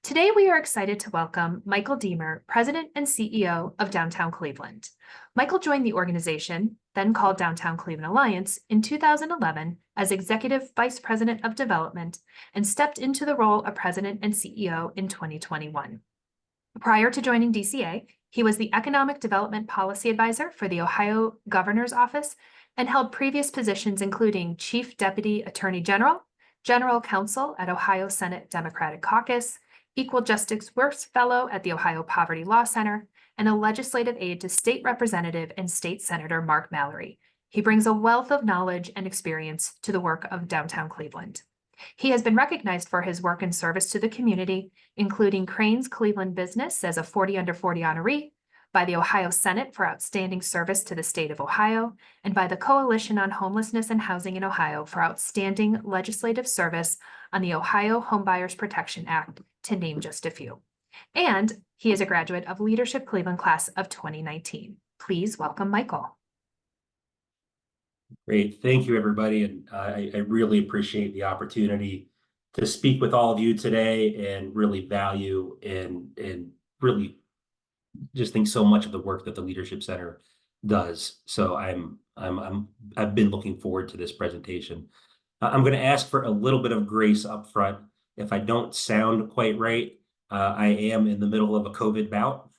Today, we are excited to welcome Michael Deemer, President and CEO of Downtown Cleveland. Michael joined the organization, then called Downtown Cleveland Alliance, in 2011 as Executive Vice President of Development and stepped into the role of President and CEO in 2021. Prior to joining DCA, he was the Economic Development Policy Advisor for the Ohio Governor's Office and held previous positions including Chief Deputy Attorney General, General Counsel at Ohio Senate Democratic Caucus, Equal Justice Works Fellow at the Ohio Poverty Law Center, and a legislative aide to State Representative and State Senator Mark Mallory. He brings a wealth of knowledge and experience to the work of Downtown Cleveland. He has been recognized for his work and service to the community, including Crane's Cleveland Business as a 40 under 40 honoree, by the Ohio Senate for outstanding service to the state of Ohio, and by the Coalition on Homelessness and Housing in Ohio for outstanding legislative service on the Ohio Homebuyers Protection Act, to name just a few. And he is a graduate of Leadership Cleveland class of 2019. Please welcome Michael. Great. Thank you, everybody. And I really appreciate the opportunity to speak with all of you today and really value and really just think so much of the work that the Leadership Center does. So I've been looking forward to this presentation. I'm going to ask for a little bit of grace up front. If I don't sound quite right, I am in the middle of a COVID bout.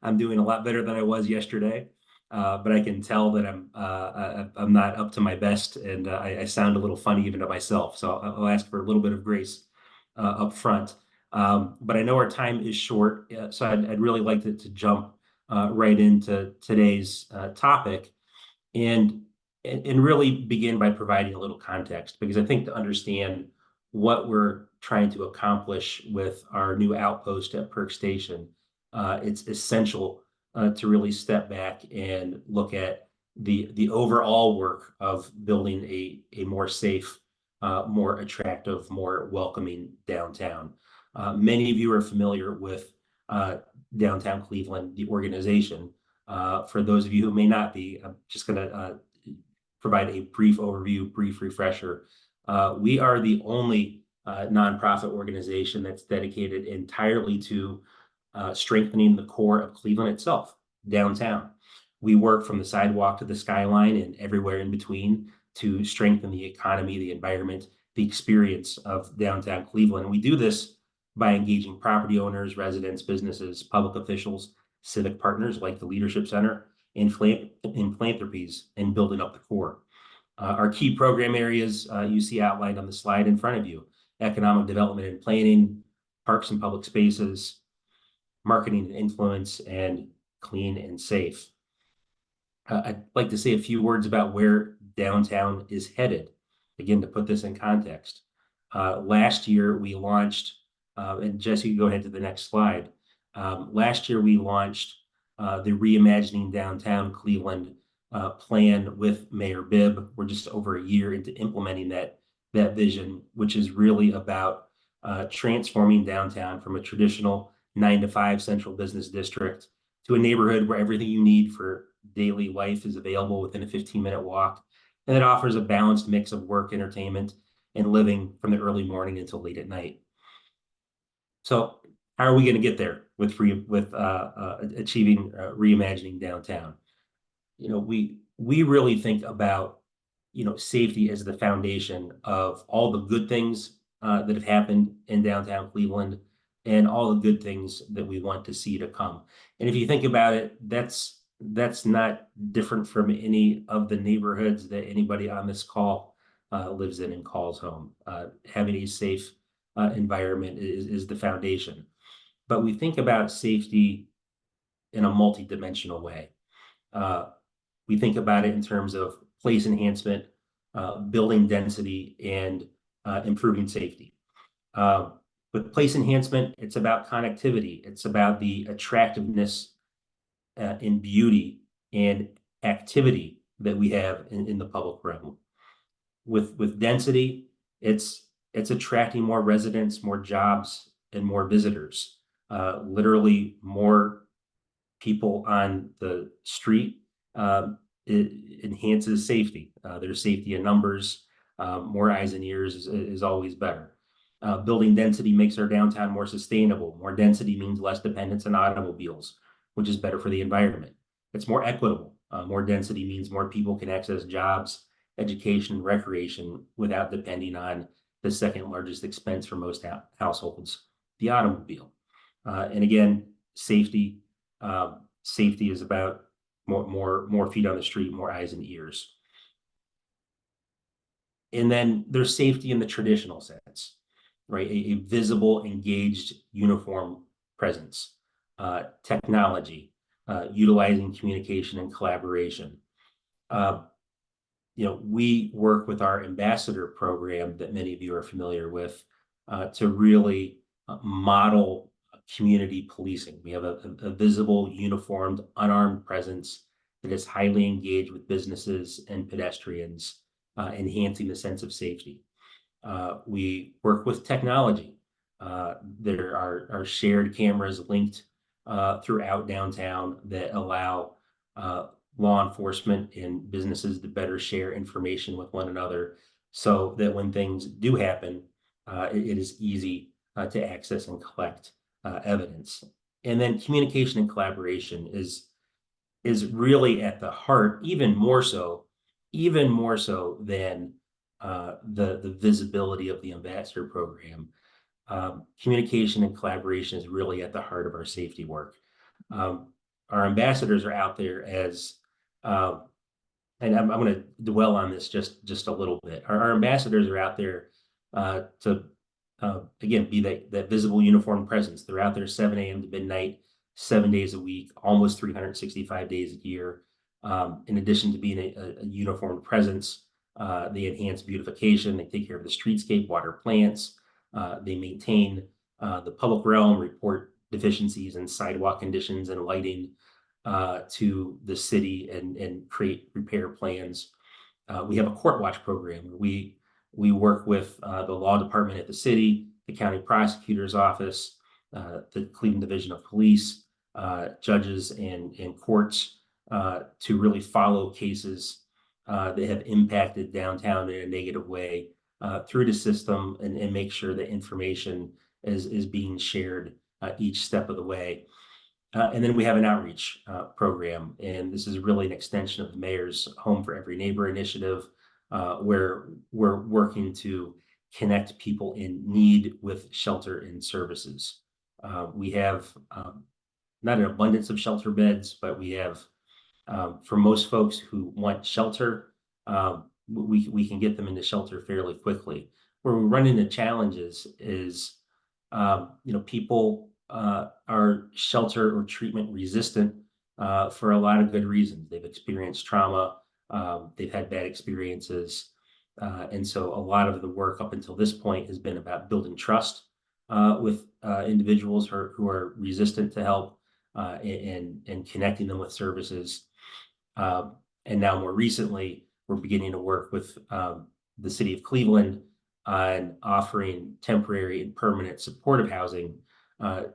I'm doing a lot better than I was yesterday. But I can tell that I'm not up to my best, and I sound a little funny even to myself. So I'll ask for a little bit of grace up front. But I know our time is short, so I'd really like to jump right into today's topic and really begin by providing a little context, because I think to understand what we're trying to accomplish with our new outpost at Perk Station, it's essential to really step back and look at the overall work of building a more safe, more attractive, more welcoming downtown. Many of you are familiar with Downtown Cleveland, the organization. For those of you who may not be, I'm just going to provide a brief overview, brief refresher. We are the only nonprofit organization that's dedicated entirely to strengthening the core of Cleveland itself, downtown. We work from the sidewalk to the skyline and everywhere in between to strengthen the economy, the environment, the experience of downtown Cleveland. And we do this by engaging property owners, residents, businesses, public officials, civic partners like the Leadership Center, and philanthropies, and building up the core. Our key program areas you see outlined on the slide in front of you: economic development and planning, parks and public spaces, marketing and influence, and clean and safe. I'd like to say a few words about where downtown is headed. Again, to put this in context, last year we launched, and Jesse, go ahead to the next slide. Last year we launched the Reimagining Downtown Cleveland plan with Mayor Bibb. We're just over a year into implementing that vision, which is really about transforming downtown from a traditional 9-to-5 central business district to a neighborhood where everything you need for daily life is available within a 15-minute walk. And it offers a balanced mix of work, entertainment, and living from the early morning until late at night. So how are we going to get there with achieving reimagining downtown? We really think about safety as the foundation of all the good things that have happened in downtown Cleveland and all the good things that we want to see to come. And if you think about it, that's not different from any of the neighborhoods that anybody on this call lives in and calls home. Having a safe environment is the foundation. But we think about safety in a multidimensional way. We think about it in terms of place enhancement, building density, and improving safety. With place enhancement, it's about connectivity. It's about the attractiveness and beauty and activity that we have in the public realm. With density, it's attracting more residents, more jobs, and more visitors. Literally more people on the street. It enhances safety. There's safety in numbers. More eyes and ears is always better. Building density makes our downtown more sustainable. More density means less dependence on automobiles, which is better for the environment. It's more equitable. More density means more people can access jobs, education, and recreation without depending on the second largest expense for most households, the automobile. And again, safety. Safety is about more feet on the street, more eyes and ears. And then there's safety in the traditional sense, right? A visible, engaged, uniform presence, technology, utilizing communication and collaboration. We work with our ambassador program that many of you are familiar with to really model community policing. We have a visible, uniformed, unarmed presence that is highly engaged with businesses and pedestrians, enhancing the sense of safety. We work with technology. There are shared cameras linked throughout downtown that allow law enforcement and businesses to better share information with one another so that when things do happen, it is easy to access and collect evidence. And then communication and collaboration is really at the heart, even more so than the visibility of the ambassador program. Communication and collaboration is really at the heart of our safety work. Our ambassadors are out there as, and I'm going to dwell on this just a little bit. Our ambassadors are out there to again be that visible uniform presence. They're out there 7 a.m. to midnight, 7 days a week, almost 365 days a year. In addition to being a uniformed presence, they enhance beautification. They take care of the streetscape, water plants. They maintain the public realm, report deficiencies in sidewalk conditions and lighting to the city and create repair plans. We have a court watch program where we work with the law department at the city, the county prosecutor's office, the Cleveland Division of Police, judges and courts to really follow cases that have impacted downtown in a negative way through the system and make sure that information is being shared each step of the way. And then we have an outreach program, and this is really an extension of the mayor's Home for Every Neighbor initiative, where we're working to connect people in need with shelter and services. We have not an abundance of shelter beds, but we have, for most folks who want shelter, we can get them into shelter fairly quickly. Where we run into challenges is, people are shelter or treatment resistant for a lot of good reasons. They've experienced trauma, they've had bad experiences, and so a lot of the work up until this point has been about building trust with individuals who are resistant to help and connecting them with services. And now more recently, we're beginning to work with the city of Cleveland on offering temporary and permanent supportive housing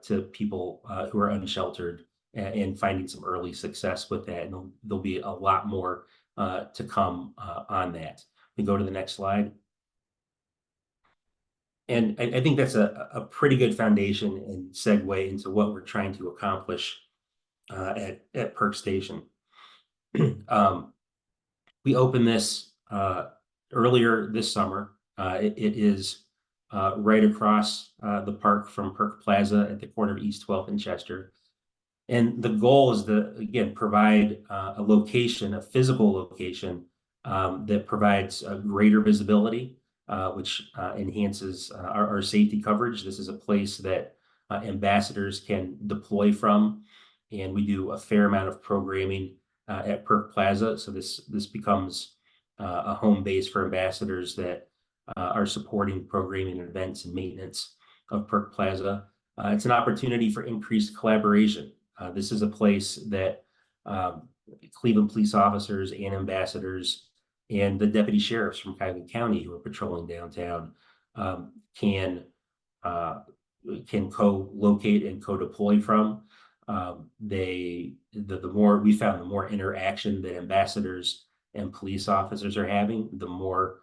to people who are unsheltered and finding some early success with that. And there'll be a lot more to come on that. We go to the next slide. And I think that's a pretty good foundation and segue into what we're trying to accomplish at Perk Station. We opened this earlier this summer. It is right across the park from Perk Plaza at the corner of East 12th and Chester. And the goal is to, again, provide a location, a physical location that provides greater visibility, which enhances our safety coverage. This is a place that ambassadors can deploy from, and we do a fair amount of programming at Perk Plaza. So this becomes a home base for ambassadors that are supporting programming and events and maintenance of Perk Plaza. It's an opportunity for increased collaboration. This is a place that Cleveland police officers and ambassadors and the deputy sheriffs from Cuyahoga County who are patrolling downtown can co-locate and co-deploy from. The more we found, the more interaction that ambassadors and police officers are having, the more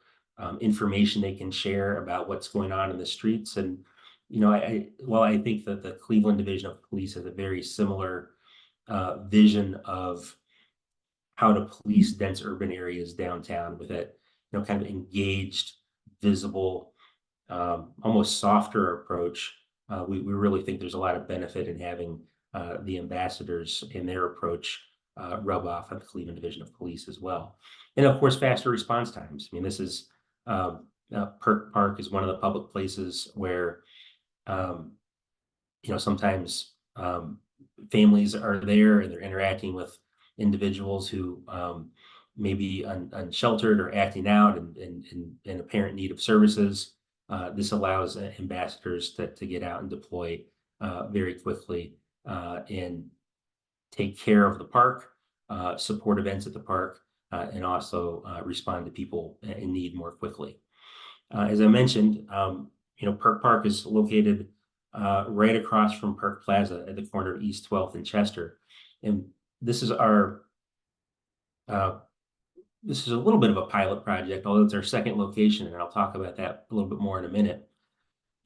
information they can share about what's going on in the streets. And, while I think that the Cleveland Division of Police has a very similar vision of how to police dense urban areas downtown with it, kind of engaged, visible, almost softer approach. We really think there's a lot of benefit in having the ambassadors in their approach rub off on the Cleveland Division of Police as well. And of course, faster response times. I mean, this is Perk Park is one of the public places where, um, sometimes families are there and they're interacting with individuals who may be unsheltered or acting out and in apparent need of services. This allows ambassadors to get out and deploy very quickly and take care of the park, support events at the park, and also respond to people in need more quickly. As I mentioned, Perk Park is located right across from Perk Plaza at the corner of East 12th and Chester. And this is this is a little bit of a pilot project, although it's our second location, and I'll talk about that a little bit more in a minute.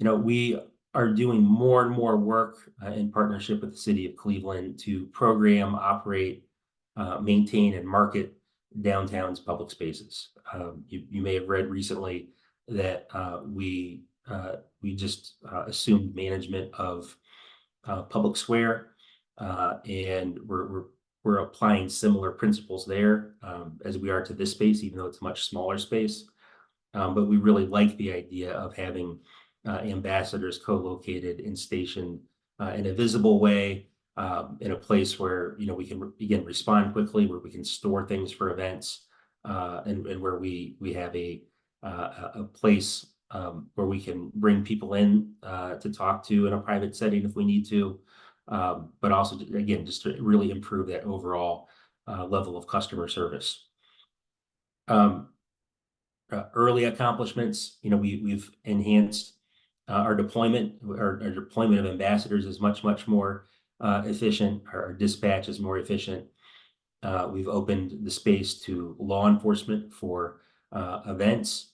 We are doing more and more work in partnership with the city of Cleveland to program, operate, maintain, and market downtown's public spaces. You may have read recently that we just assumed management of Public Square, and we're applying similar principles there as we are to this space, even though it's a much smaller space. But we really like the idea of having ambassadors co-located and stationed in a visible way, in a place where we can again respond quickly, where we can store things for events, and where we have a place where we can bring people in to talk to in a private setting if we need to, but also again just to really improve that overall level of customer service. Early accomplishments, we've enhanced our deployment. Our deployment of ambassadors is much more efficient. Our dispatch is more efficient. We've opened the space to law enforcement for events.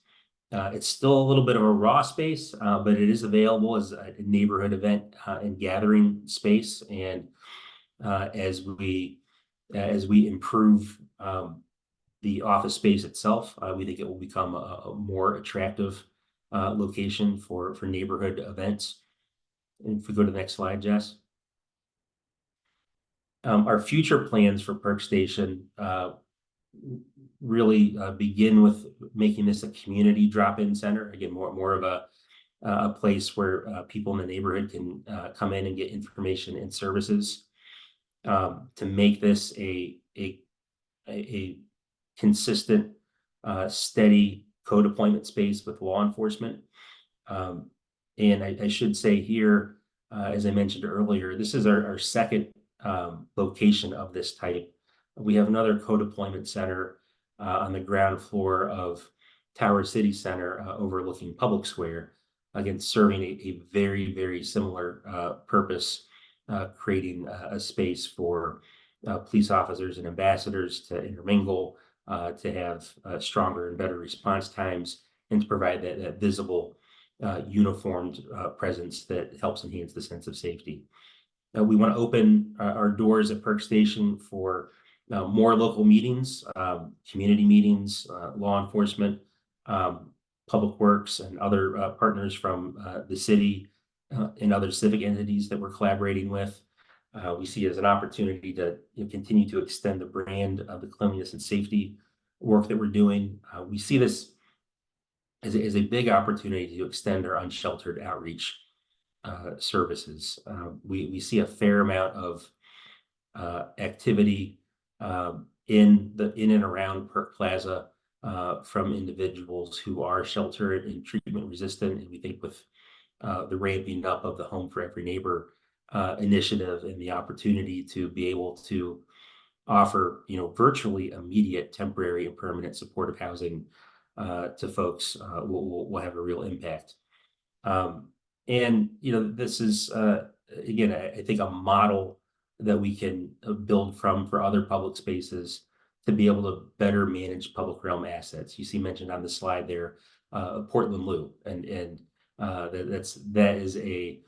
It's still a little bit of a raw space, but it is available as a neighborhood event and gathering space. And as we improve the office space itself, we think it will become a more attractive location for neighborhood events. And if we go to the next slide, Jess. Our future plans for Perk Station really begin with making this a community drop-in center. Again, more of a place where people in the neighborhood can come in and get information and services. To make this a consistent, steady co-deployment space with law enforcement. And I should say here, as I mentioned earlier, this is our second location of this type. We have another co-deployment center on the ground floor of Tower City Center overlooking Public Square, again, serving a very similar purpose, creating a space for police officers and ambassadors to intermingle, to have stronger and better response times, and to provide that visible, uniformed presence that helps enhance the sense of safety. We want to open our doors at Perk Station for more local meetings, community meetings, law enforcement, public works, and other partners from the city and other civic entities that we're collaborating with. We see it as an opportunity to continue to extend the brand of the cleanliness and safety work that we're doing. We see this as a big opportunity to extend our unsheltered outreach services. We see a fair amount of activity in and around Perk Plaza from individuals who are sheltered and treatment resistant, and we think with the ramping up of the Home for Every Neighbor initiative and the opportunity to be able to offer virtually immediate temporary and permanent supportive housing to folks will have a real impact. And this is again, I think a model that we can build from for other public spaces to be able to better manage public realm assets. You see mentioned on the slide there, Portland Loo, and that is a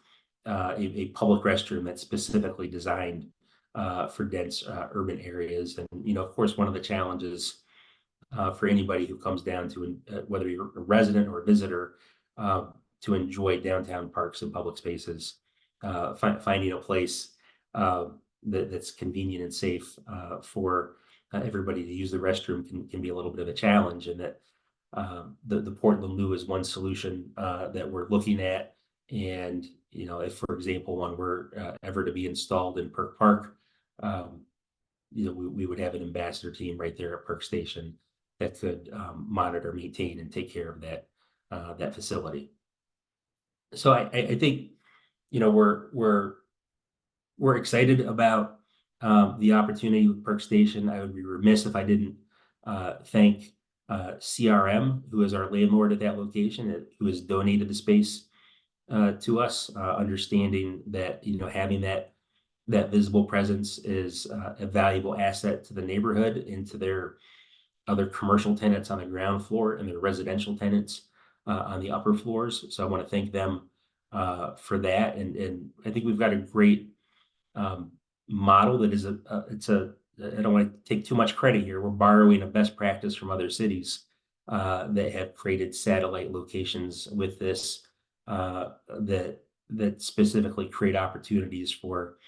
public restroom that's specifically designed for dense urban areas. And of course, one of the challenges for anybody who comes down to whether you're a resident or a visitor to enjoy downtown parks and public spaces, finding a place that's convenient and safe for everybody to use the restroom can be a little bit of a challenge, and that the Portland Loo is one solution that we're looking at. And if, for example, one were ever to be installed in Perk Park, we would have an ambassador team right there at Perk Station that could monitor, maintain, and take care of that facility. So I think we're excited about the opportunity with Perk Station. I would be remiss if I didn't thank CRM, who is our landlord at that location, who has donated the space to us, understanding that having that visible presence is a valuable asset to the neighborhood and to their other commercial tenants on the ground floor and their residential tenants on the upper floors. So I want to thank them for that. And I think we've got a great model that is I don't want to take too much credit here. We're borrowing a best practice from other cities that have created satellite locations with this that specifically create opportunities for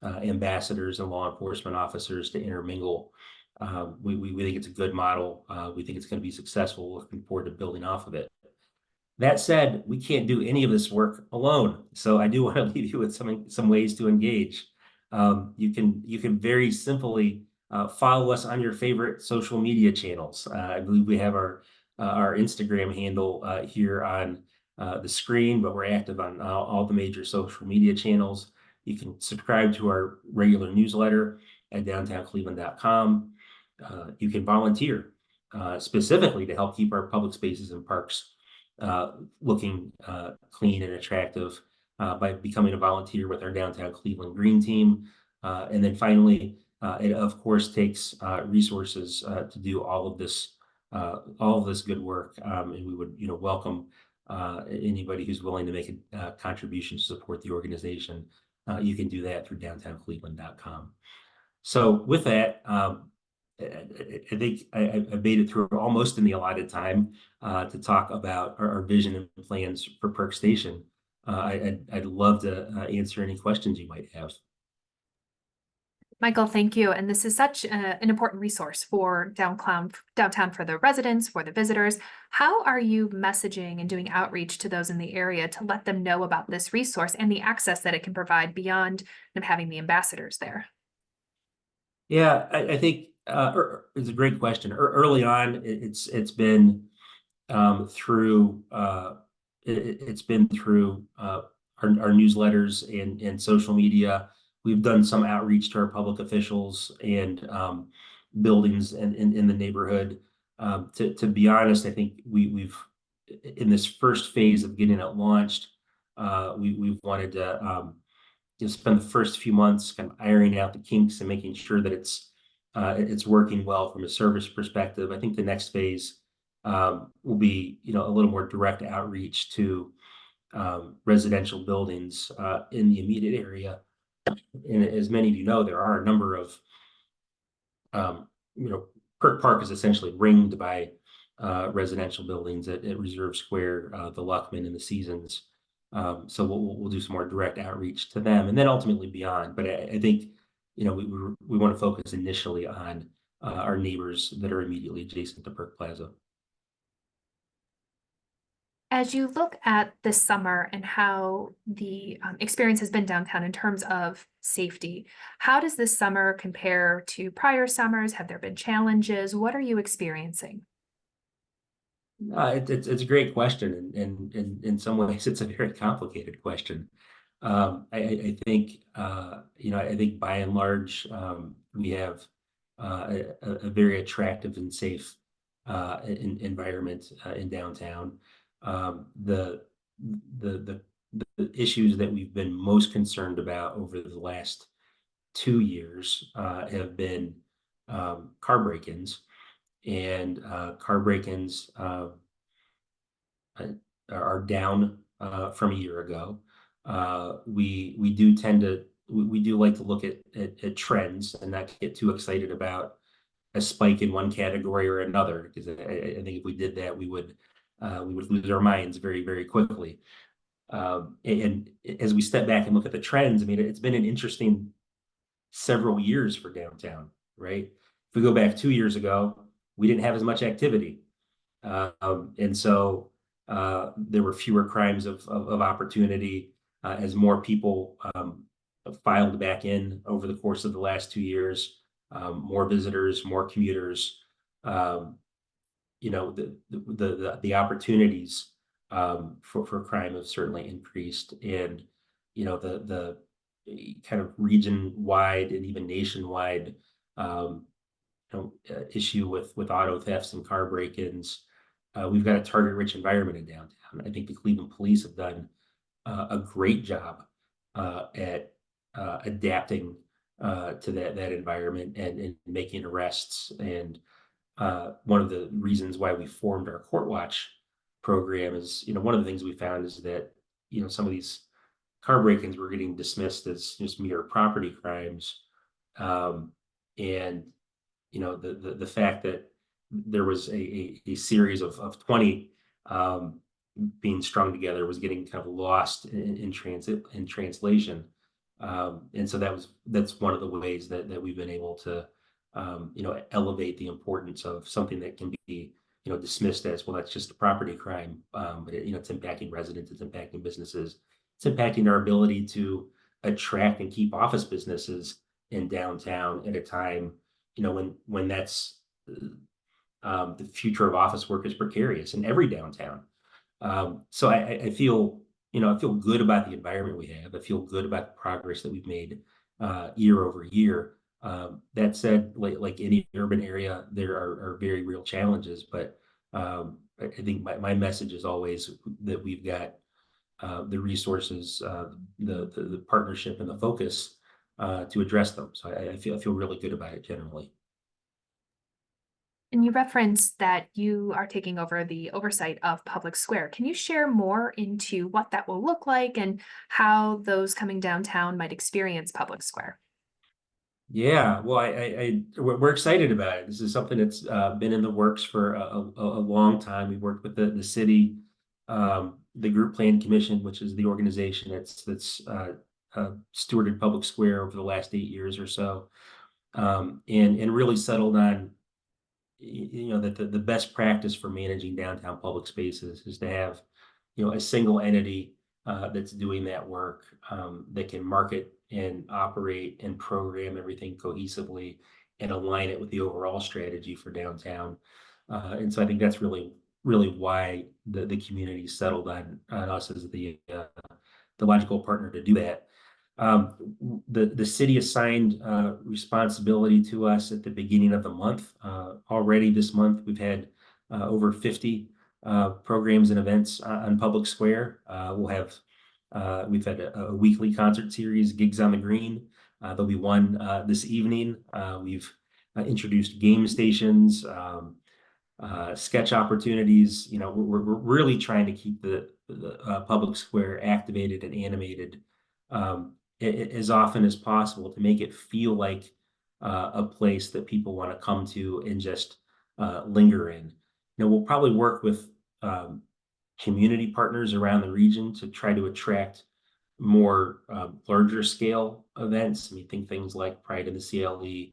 ambassadors and law enforcement officers to intermingle. We think it's a good model. We think it's going to be successful. Looking forward to building off of it. That said, we can't do any of this work alone. So I do want to leave you with some ways to engage. You can very simply follow us on your favorite social media channels. I believe we have our Instagram handle here on the screen, but we're active on all the major social media channels. You can subscribe to our regular newsletter at downtowncleveland.com. You can volunteer specifically to help keep our public spaces and parks looking clean and attractive by becoming a volunteer with our Downtown Cleveland Green Team. And then finally, it of course takes resources to do all of this good work. And we would welcome anybody who's willing to make a contribution to support the organization. You can do that through downtowncleveland.com. So with that, I think I made it through almost in the allotted time to talk about our vision and plans for Perk Station. I'd love to answer any questions you might have. Michael, thank you. And this is such an important resource for downtown for the residents, for the visitors. How are you messaging and doing outreach to those in the area to let them know about this resource and the access that it can provide beyond having the ambassadors there? Yeah, I think it's a great question. Early on, it's been through our newsletters and social media. We've done some outreach to our public officials and buildings in the neighborhood. To be honest, I think we've in this first phase of getting it launched, we've wanted to spend the first few months kind of ironing out the kinks and making sure that it's working well from a service perspective. I think the next phase will be a little more direct outreach to residential buildings in the immediate area. And as many of you know, there are a number of Perk Park is essentially ringed by residential buildings at Reserve Square, the Luckman, and the Seasons. So we'll do some more direct outreach to them, and then ultimately beyond. But I think we want to focus initially on our neighbors that are immediately adjacent to Perk Plaza. As you look at this summer and how the experience has been downtown in terms of safety, how does this summer compare to prior summers? Have there been challenges? What are you experiencing? It's a great question, and in some ways, it's a very complicated question. I think I think by and large we have a very attractive and safe environment in downtown. The issues that we've been most concerned about over the last 2 years have been car break-ins, and car break-ins are down from a year ago. We do tend to we do like to look at trends and not get too excited about a spike in one category or another, because I think if we did that, we would lose our minds very, very quickly. And as we step back and look at the trends, I mean, it's been an interesting several years for downtown, right? If we go back 2 years ago, we didn't have as much activity. And so there were fewer crimes of opportunity as more people filed back in over the course of the last 2 years, more visitors, more commuters. Um, the opportunities for crime have certainly increased, and the kind of region wide and even nationwide um, issue with auto thefts and car break-ins. We've got a target-rich environment in downtown. I think the Cleveland police have done a great job at adapting to that environment and making arrests. And one of the reasons why we formed our Court Watch program is, one of the things we found is that, some of these car break-ins were getting dismissed as just mere property crimes. And the fact that there was a series of 20 being strung together was getting kind of lost in translation. And so that's one of the ways that we've been able to elevate the importance of something that can be dismissed as, well, that's just a property crime, but it's impacting residents, it's impacting businesses, it's impacting our ability to attract and keep office businesses in downtown at a time when that's the future of office work is precarious in every downtown. So I feel, I feel good about the environment we have. I feel good about the progress that we've made year over year. That said, like any urban area, there are very real challenges, but I think my message is always that we've got the resources, the partnership, and the focus to address them. So I feel really good about it generally. And you referenced that you are taking over the oversight of Public Square. Can you share more into what that will look like and how those coming downtown might experience Public Square? Yeah, well, we're excited about it. This is something that's been in the works for a long time. We worked with the city, the Group Plan Commission, which is the organization that's stewarded Public Square over the last 8 years or so, and really settled on that the best practice for managing downtown public spaces is to have a single entity that's doing that work, that can market and operate and program everything cohesively and align it with the overall strategy for downtown. And so I think that's really why the community settled on us as the logical partner to do that. The city assigned responsibility to us at the beginning of the month. Already this month, we've had over 50 programs and events on Public Square. We've had a weekly concert series, Gigs on the Green. There'll be one this evening. We've introduced game stations, sketch opportunities. We're really trying to keep the Public Square activated and animated as often as possible to make it feel like a place that people want to come to and just linger in. We'll probably work with community partners around the region to try to attract more larger scale events. I mean, think things like Pride in the CLE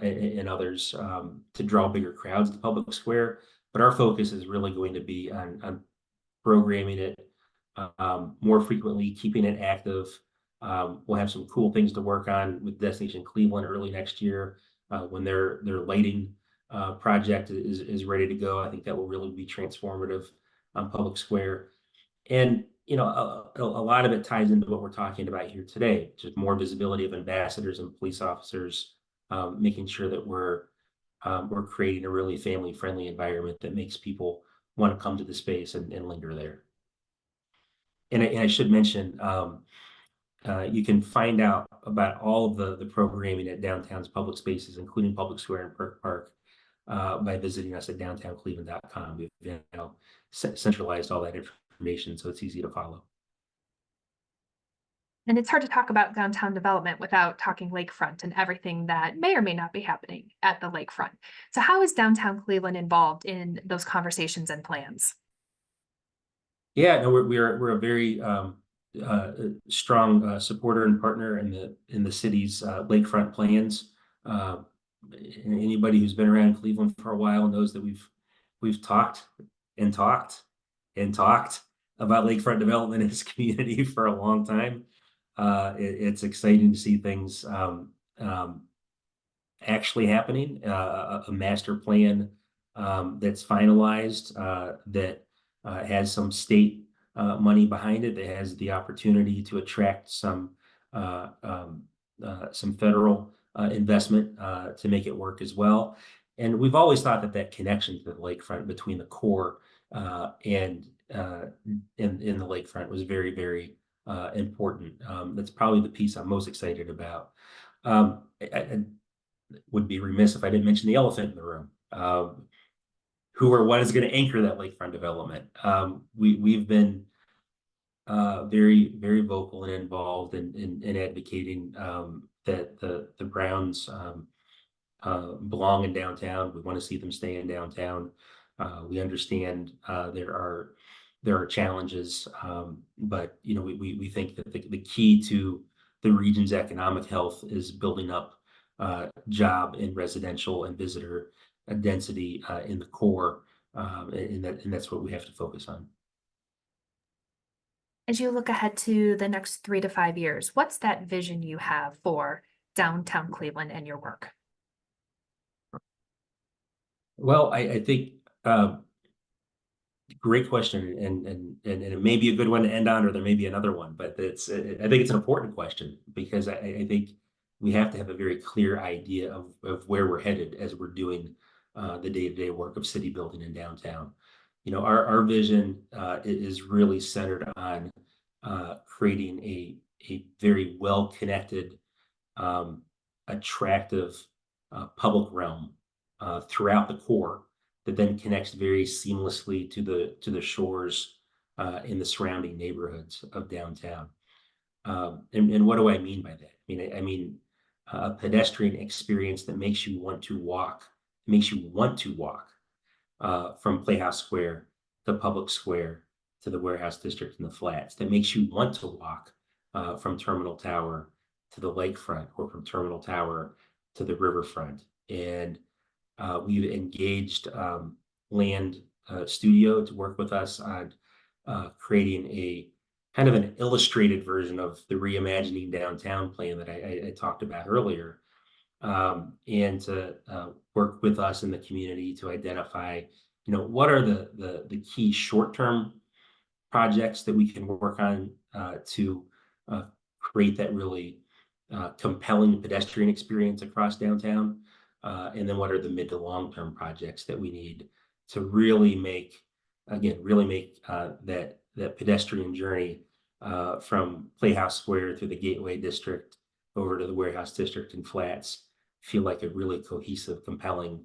and others, to draw bigger crowds to Public Square. But our focus is really going to be on programming it more frequently, keeping it active. We'll have some cool things to work on with Destination Cleveland early next year when their lighting project is ready to go. I think that will really be transformative on Public Square. And a lot of it ties into what we're talking about here today, just more visibility of ambassadors and police officers, making sure that we're creating a really family-friendly environment that makes people want to come to the space and linger there. And I should mention, You can find out about all of the programming at downtown's public spaces, including Public Square and Perk Park, by visiting us at downtowncleveland.com. We've centralized all that information, so it's easy to follow. And it's hard to talk about downtown development without talking lakefront and everything that may or may not be happening at the lakefront. So how is downtown Cleveland involved in those conversations and plans? Yeah, no, we're a very strong supporter and partner in the city's lakefront plans. And anybody who's been around Cleveland for a while knows that we've talked and talked and talked about lakefront development in this community for a long time. It's exciting to see things actually happening. A master plan that's finalized that has some state money behind it, that has the opportunity to attract some federal investment to make it work as well. And we've always thought that that connection to the lakefront between the core and in the lakefront was very, very important. That's probably the piece I'm most excited about. I would be remiss if I didn't mention the elephant in the room. Who or what is going to anchor that lakefront development? We've been very, very vocal and involved in advocating that the Browns belong in downtown. We want to see them stay in downtown. We understand there are challenges, but we think that the key to the region's economic health is building up job and residential and visitor density in the core, and that's what we have to focus on. As you look ahead to the next 3 to 5 years, what's that vision you have for downtown Cleveland and your work? Well, I think great question, and it may be a good one to end on, or there may be another one, but I think it's an important question because I think we have to have a very clear idea of where we're headed as we're doing the day-to-day work of city building in downtown. Our vision is really centered on creating a very well-connected, attractive public realm throughout the core that then connects very seamlessly to the shores in the surrounding neighborhoods of downtown. And what do I mean by that? I mean a pedestrian experience that makes you want to walk from Playhouse Square to Public Square to the Warehouse District and the Flats, that makes you want to walk from Terminal Tower to the lakefront, or from Terminal Tower to the riverfront. And we've engaged Land Studio to work with us on creating a kind of an illustrated version of the Reimagining Downtown plan that I talked about earlier, and to work with us in the community to identify, what are the key short-term projects that we can work on to create that really compelling pedestrian experience across downtown, and then what are the mid to long-term projects that we need to really make that pedestrian journey from Playhouse Square through the Gateway District over to the Warehouse District and Flats feel like a really cohesive, compelling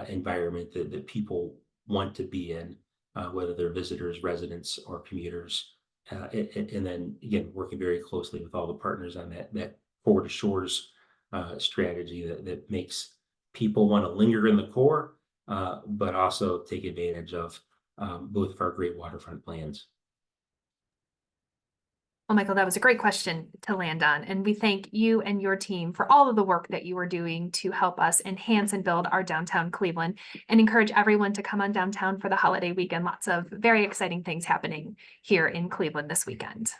environment that people want to be in, whether they're visitors, residents, or commuters. And then again, working very closely with all the partners on that Core to Shores strategy that makes people want to linger in the core, but also take advantage of both of our great waterfront plans. Well, Michael, that was a great question to land on. And we thank you and your team for all of the work that you are doing to help us enhance and build our downtown Cleveland, and encourage everyone to come on downtown for the holiday weekend. Lots of very exciting things happening here in Cleveland this weekend.